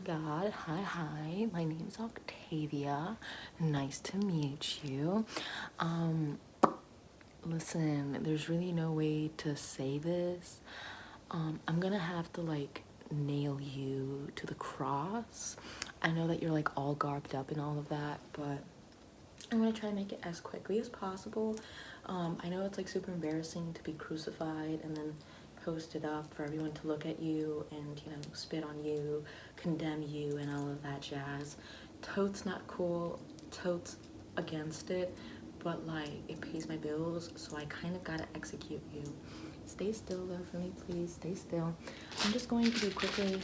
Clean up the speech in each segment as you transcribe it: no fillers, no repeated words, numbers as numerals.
God. Hi. My name's Octavia. Nice to meet you. Listen, there's really no way to say this. I'm gonna have to like nail you to the cross. I know that you're like all garbed up and all of that, but I'm gonna try to make it as quickly as possible. I know it's like super embarrassing to be crucified and then posted up for everyone to look at you and, you know, spit on you, condemn you, and all of that jazz. Totes not cool, totes against it, but like it pays my bills, so I kind of gotta execute you. Stay still though for me, please. Stay still. I'm just going to be quickly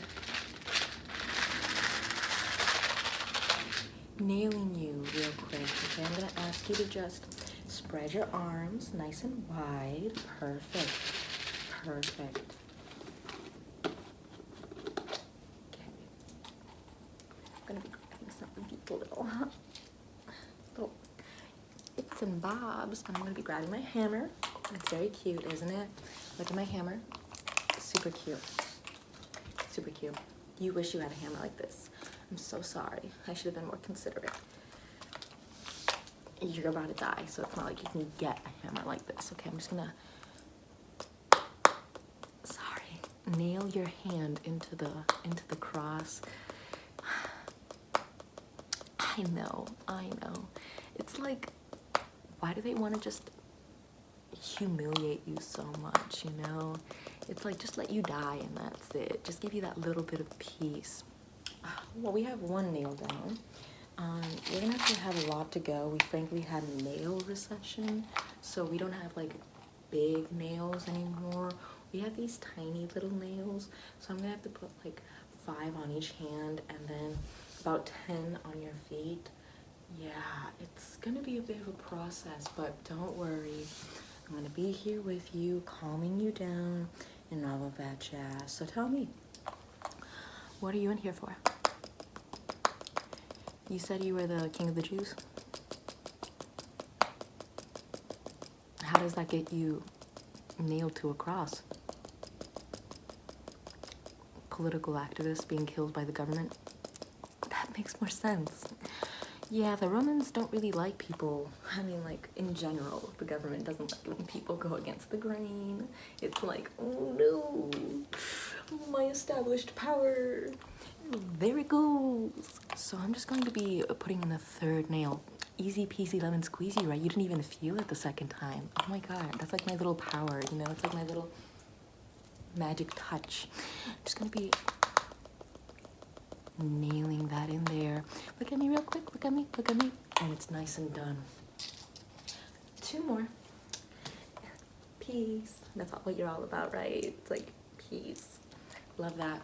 nailing you real quick. Okay, I'm gonna ask you to just spread your arms nice and wide. Perfect. Perfect. Okay. I'm gonna be grabbing some of these little bits and bobs. I'm gonna be grabbing my hammer. It's very cute, isn't it? Look at my hammer. Super cute. Super cute. You wish you had a hammer like this. I'm so sorry. I should have been more considerate. You're about to die, so it's not like you can get a hammer like this. Okay, I'm just gonna, sorry, nail your hand into the cross. I know. It's like, why do they want to just humiliate you so much, you know? It's like, just let you die and that's it. Just give you that little bit of peace. Well, we have one nail down. We're gonna actually have a lot to go. We frankly had a nail recession, so we don't have like big nails anymore. We have these tiny little nails, so I'm gonna have to put like 5 on each hand and then about 10 on your feet. Yeah, it's gonna be a bit of a process, but don't worry. I'm gonna be here with you, calming you down and all of that jazz. So tell me, what are you in here for? You said you were the king of the Jews? How does that get you nailed to a cross? Political activists being killed by the government? That makes more sense. Yeah, the Romans don't really like people. I mean, like, in general, the government doesn't like when people go against the grain. It's like, oh no, my established power. There it goes. So I'm just going to be putting in the 3rd nail. Easy peasy lemon squeezy, right? You didn't even feel it the 2nd time. Oh my God, that's like my little power, you know? It's like my little magic touch. I'm just gonna be nailing that in there. Look at me real quick, look at me. And it's nice and done. 2 more. Peace. That's what you're all about, right? It's like peace. Love that.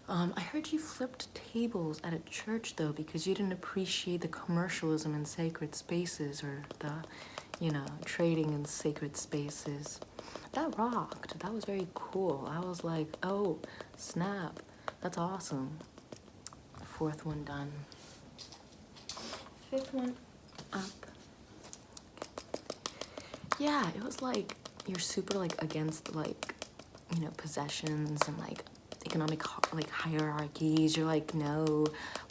I heard you flipped tables at a church though because you didn't appreciate the commercialism in sacred spaces or the, you know, trading in sacred spaces. That rocked. That was very cool. I was like, oh, snap. That's awesome. 4th one done. 5th one up. Yeah, it was like you're super like against like, you know, possessions and like economic like hierarchies. You're like, no,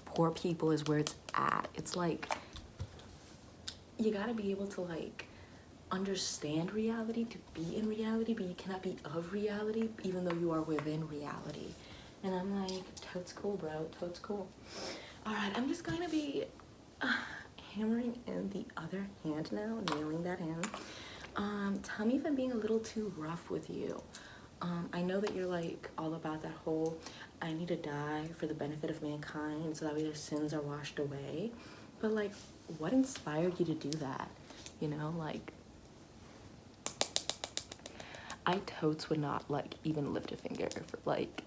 poor people is where it's at. It's like you gotta be able to like understand reality to be in reality, but you cannot be of reality even though you are within reality. And I'm like, totes cool, bro, totes cool. All right, I'm just gonna be hammering in the other hand now, nailing that hand. Tell me if I'm being a little too rough with you. I know that you're like all about that whole, I need to die for the benefit of mankind so that way their sins are washed away. But like, what inspired you to do that? You know, like, I totes would not like even lift a finger for like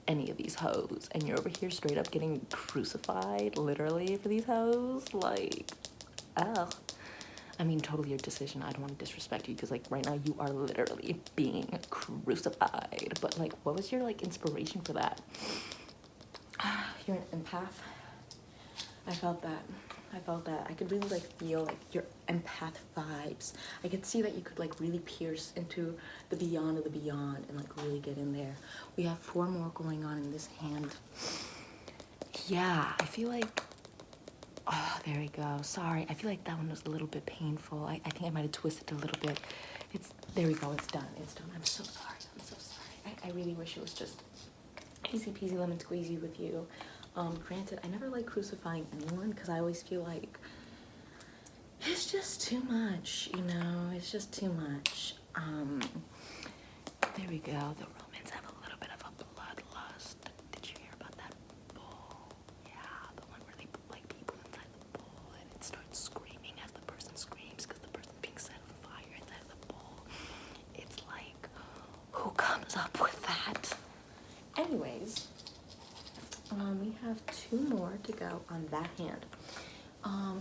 any of these hoes, and you're over here straight up getting crucified literally for these hoes. Like, ugh. I mean, totally your decision. I don't want to disrespect you because like right now you are literally being crucified. But like, what was your like inspiration for that? You're an empath. I felt that. I could really like feel like your empath vibes. I could see that you could like really pierce into the beyond of the beyond and like really get in there. We have 4 more going on in this hand. yeah, I feel like, oh, there we go. Sorry, I feel like that one was a little bit painful. I think I might have twisted a little bit. There we go, it's done, it's done. I'm so sorry, I'm so sorry. I really wish it was just easy peasy lemon squeezy with you. Granted, I never like crucifying anyone because I always feel like it's just too much, you know, it's just too much. There we go. The Romans have a little bit of a bloodlust. Did you hear about that bull? Yeah, the one where they put like people inside the bull and it starts screaming as the person screams because the person's being set on fire inside of the bull. It's like, who comes up with that? Anyways, we have 2 more to go on that hand.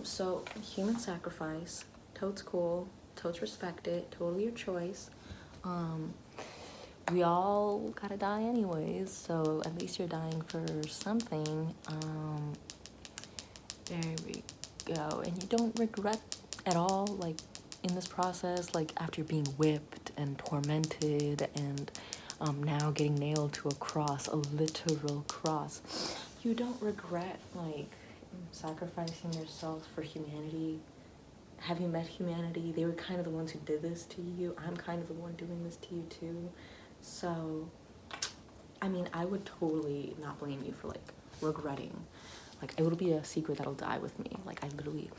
So human sacrifice, totes cool, totes respect it, totally your choice. We all gotta die anyways, so at least you're dying for something. There we go. And you don't regret at all, like, in this process, like, after being whipped and tormented and now getting nailed to a cross, a literal cross. You don't regret, like, sacrificing yourself for humanity. Have you met humanity? They were kind of the ones who did this to you. I'm kind of the one doing this to you too. So, I mean, I would totally not blame you for, like, regretting. Like, it will be a secret that'll die with me. Like, I literally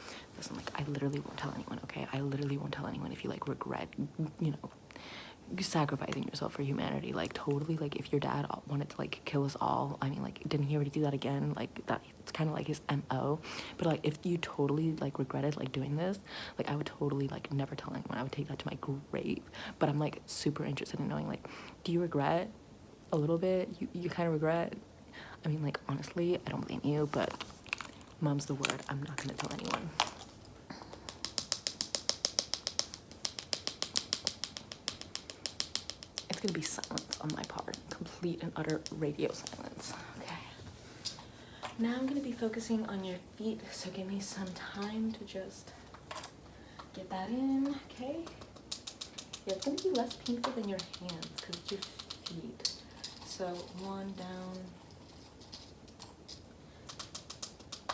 won't tell anyone, okay? I literally won't tell anyone if you, like, regret, you know, sacrificing yourself for humanity. Like, totally, like, if your dad wanted to, like, kill us all, I mean, like, didn't he already do that again? Like, that, it's kind of like his MO. But, like, if you totally, like, regretted, like, doing this, like, I would totally, like, never tell anyone. I would take that to my grave. But I'm, like, super interested in knowing, like, do you regret a little bit? You kind of regret? I mean, like, honestly, I don't blame you, but mom's the word. I'm not gonna tell anyone. It's gonna be silence on my part. Complete and utter radio silence. Okay. Now I'm gonna be focusing on your feet, so give me some time to just get that in, okay? Yeah, it's gonna be less painful than your hands, because it's your feet. So 1 down,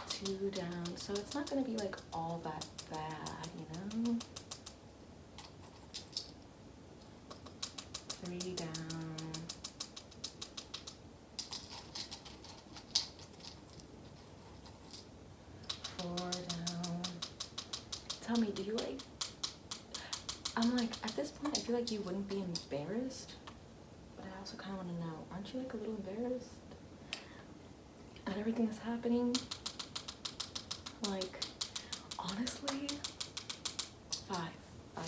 2 down. So it's not gonna be like all that bad, you know? 3 down. 4 down. Tell me, do you like, I'm like, at this point, I feel like you wouldn't be embarrassed, but I also kind of want to know, aren't you like a little embarrassed at everything that's happening? Like, honestly, 5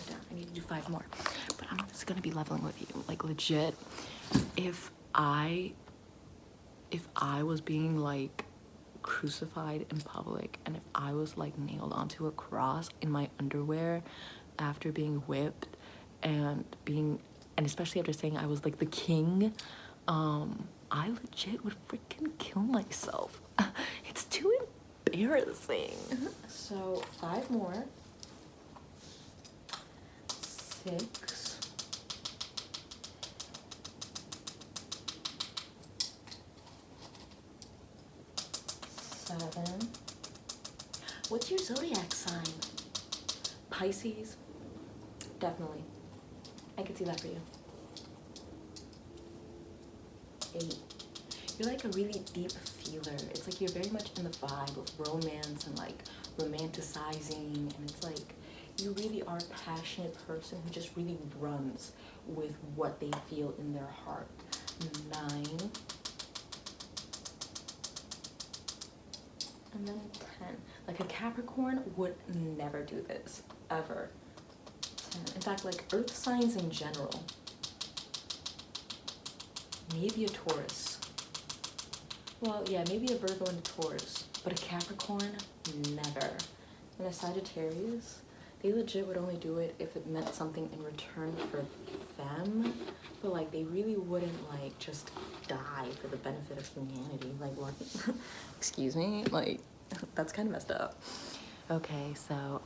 down. I need to do 5 more, but I'm just gonna be leveling with you. Like, legit, if I was being like crucified in public and if I was like nailed onto a cross in my underwear after being whipped and especially after saying I was like the king, I legit would freaking kill myself. It's too embarrassing. So 5 more. 6. 7. What's your zodiac sign? Pisces? Definitely. I could see that for you. 8. You're like a really deep feeler. It's like you're very much in the vibe of romance and like romanticizing, and it's like you really are a passionate person who just really runs with what they feel in their heart. 9. And then 10. Like a Capricorn would never do this, ever. 10. In fact, like earth signs in general. Maybe a Taurus. Well, yeah, maybe a Virgo and a Taurus. But a Capricorn, never. And a Sagittarius, they legit would only do it if it meant something in return for them. But like, they really wouldn't like just die for the benefit of humanity. Like, what? Excuse me? Like, that's kind of messed up. Okay, so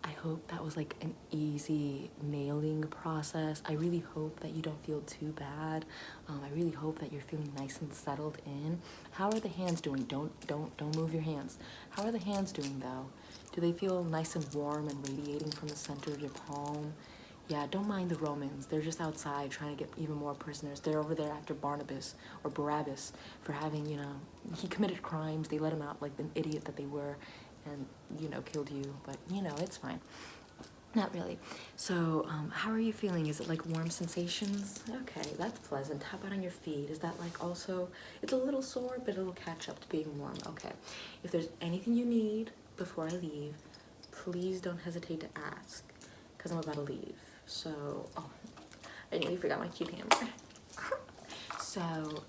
I hope that was like an easy nailing process. I really hope that you don't feel too bad. I really hope that you're feeling nice and settled in. How are the hands doing? Don't move your hands. How are the hands doing though? Do they feel nice and warm and radiating from the center of your palm? Yeah, don't mind the Romans. They're just outside trying to get even more prisoners. They're over there after Barnabas or Barabbas for having, you know, he committed crimes. They let him out like the idiot that they were and, you know, killed you. But, you know, it's fine. Not really. So, how are you feeling? Is it like warm sensations? Okay, that's pleasant. How about on your feet? Is that like also, it's a little sore, but it'll catch up to being warm. Okay. If there's anything you need before I leave, please don't hesitate to ask because I'm about to leave. So, oh, I nearly forgot my cute hammer. So,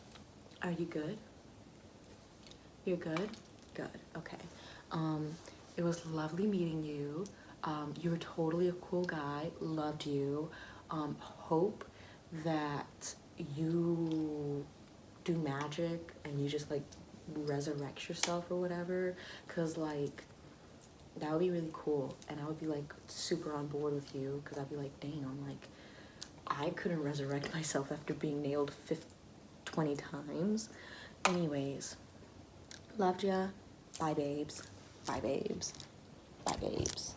are you good? You're good? Good, okay. It was lovely meeting you. You were totally a cool guy, loved you. Hope that you do magic and you just like resurrect yourself or whatever, cause like that would be really cool and I would be like super on board with you because I'd be like, dang, I'm like, I couldn't resurrect myself after being nailed 20 times. Anyways, loved ya. Bye babes. Bye babes. Bye babes.